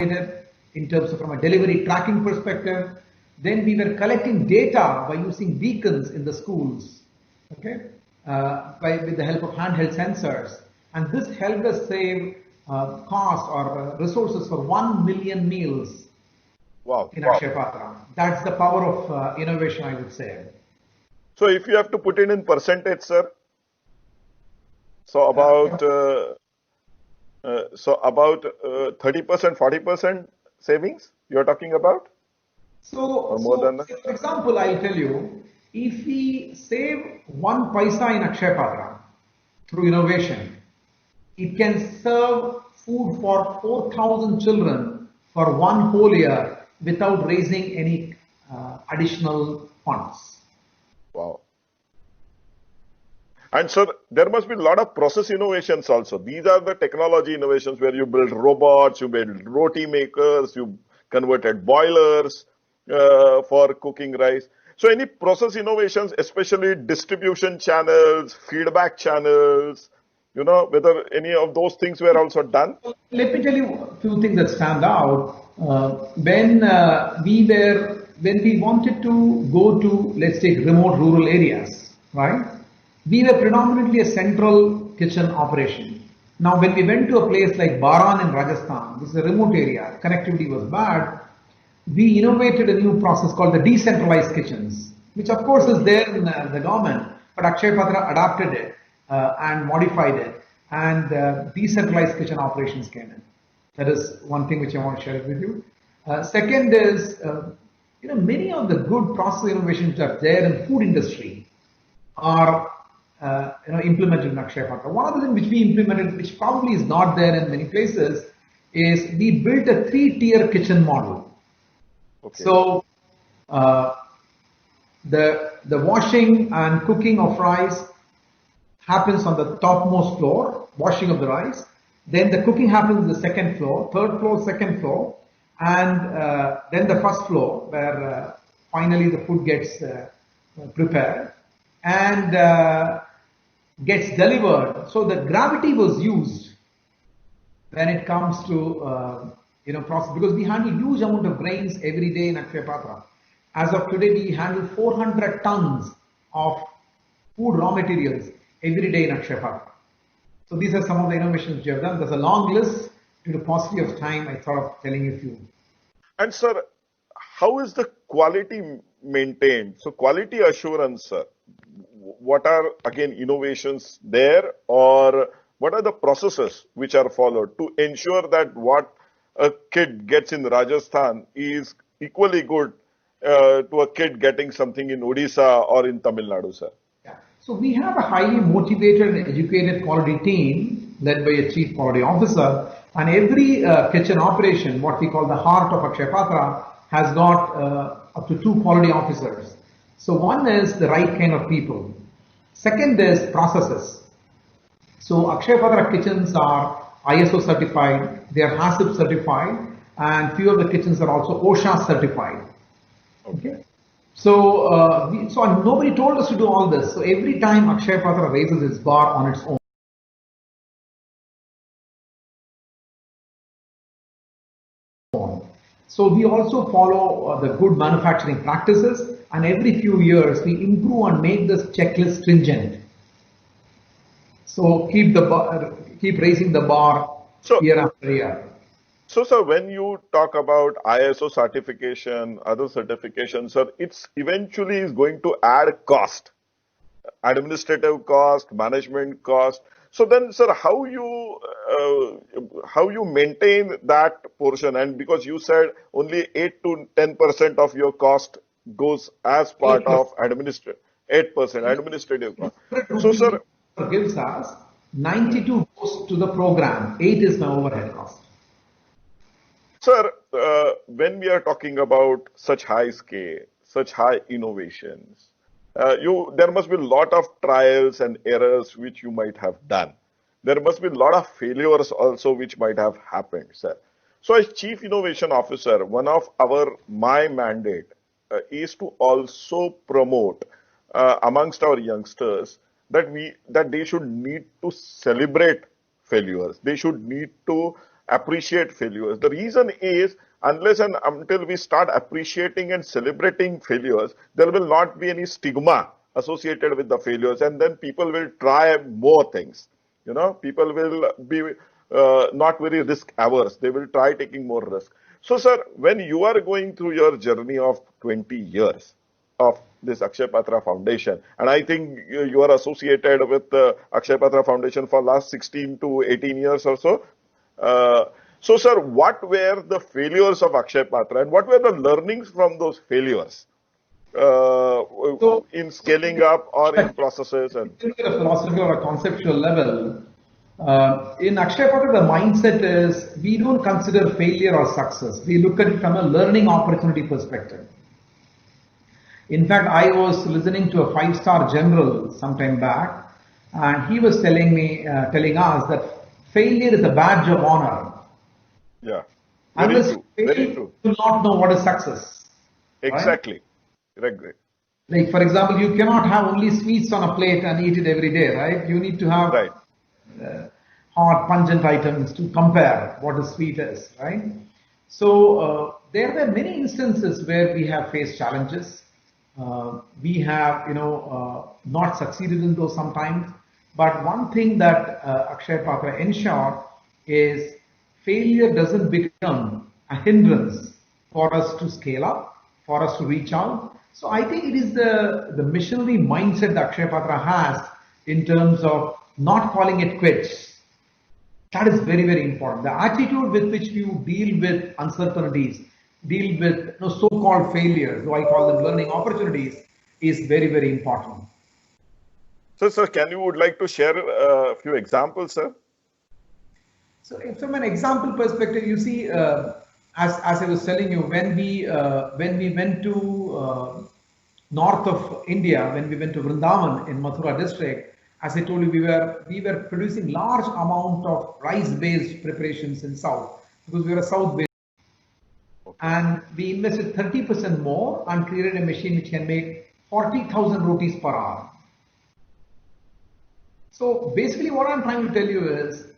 in terms of from a delivery tracking perspective. Then we were collecting data by using beacons in the schools, okay, with the help of handheld sensors. And this helped us save cost or resources for 1 million meals. Wow. In Akshaya Patra. That's the power of innovation, I would say. So if you have to put it in percentage, sir, so about 30%, 40% savings you're talking about? So, for example, I'll tell you, if we save 1 paisa in Akshaya Patra through innovation, it can serve food for 4,000 children for 1 whole year without raising any additional funds. Wow. And sir, there must be a lot of process innovations also. These are the technology innovations where you build robots, you build roti makers, you converted boilers for cooking rice. So any process innovations, especially distribution channels, feedback channels, you know, whether any of those things were also done? Let me tell you a few things that stand out. When we wanted to go to, let's take remote rural areas, right? We were predominantly a central kitchen operation. Now, when we went to a place like Baran in Rajasthan, this is a remote area, connectivity was bad, we innovated a new process called the decentralized kitchens, which of course is there in the government, but Akshaya Patra adapted it and modified it, and decentralized kitchen operations came in. That is one thing which I want to share with you. Second is, many of the good process innovations that are there in food industry are implemented in Akshaya Patra. One of the things which we implemented, which probably is not there in many places, is we built a 3-tier kitchen model. Okay. So the washing and cooking of rice happens on the topmost floor, washing of the rice. Then the cooking happens on the second floor, third floor, second floor, and then the first floor where finally the food gets prepared and gets delivered. So the gravity was used when it comes to process, because we handle huge amount of grains every day in Akshaya Patra. As of today, we handle 400 tons of food raw materials every day in Akshaya Patra. So these are some of the innovations we have done. There's a long list. Due to paucity of time, I thought of telling you a few. And sir, how is the quality maintained? So quality assurance, sir, what are again innovations there, or what are the processes which are followed to ensure that what a kid gets in Rajasthan is equally good to a kid getting something in Odisha or in Tamil Nadu, sir? Yeah. So we have a highly motivated and educated quality team led by a chief quality officer, and every kitchen operation, what we call the heart of Akshaya Patra, has got up to 2 quality officers. So one is the right kind of people. Second is processes. So Akshaya Patra kitchens are ISO certified, they are HACCP certified, and few of the kitchens are also OSHA certified. Okay. So, nobody told us to do all this. So every time Akshaya Patra raises its bar on its own. So we also follow the good manufacturing practices, and every few years we improve and make this checklist stringent. So keep raising the bar year after year. So, sir, when you talk about ISO certification, other certifications, sir, it's eventually is going to add cost, administrative cost, management cost. So then, sir, how you maintain that portion? And because you said only 8 to 10% of your cost goes as part 8%. Of 8% administrative cost. So, sir, gives us 92 goes to the program. 8 is my overhead cost. Sir, when we are talking about such high scale, such high innovations, there must be a lot of trials and errors which you might have done. There must be a lot of failures also which might have happened, sir. So as Chief Innovation Officer, one of my mandate is to also promote amongst our youngsters that they should need to celebrate failures. They should need to appreciate failures. The reason is, unless and until we start appreciating and celebrating failures, there will not be any stigma associated with the failures, and then people will try more things. People will be not very risk averse. They will try taking more risk. So, sir, when you are going through your journey of 20 years of this Akshaya Patra Foundation, and I think you are associated with the Akshaya Patra Foundation for last 16 to 18 years or so. So, sir, what were the failures of Akshaya Patra, and what were the learnings from those failures in scaling up or in processes? And at a philosophical or a conceptual level, in Akshaya Patra, the mindset is we don't consider failure or success. We look at it from a learning opportunity perspective. In fact, I was listening to a 5-star general sometime back, and he was telling us that failure is a badge of honor. Yeah, Unless true. you fail, Very true. you do not know what is success. Exactly. Right? Great. Like, for example, you cannot have only sweets on a plate and eat it every day, right? You need to have Right. hot, pungent items to compare what a sweet is, right? So there were many instances where we have faced challenges. We have, not succeeded in those sometimes. But one thing that Akshaya Patra ensured is failure doesn't become a hindrance for us to scale up, for us to reach out. So I think it is the missionary mindset that Akshaya Patra has in terms of not calling it quits. That is very, very important. The attitude with which you deal with uncertainties, deal with so-called failures, though I call them learning opportunities, is very, very important. So, sir, would like to share a few examples, sir? So, from an example perspective, you see, as I was telling you, when we went to north of India, when we went to Vrindavan in Mathura district, as I told you, we were producing large amount of rice-based preparations in south because we were a south-based. Okay. And we invested 30% more and created a machine which can make 40,000 rotis per hour. So basically, what I'm trying to tell you is,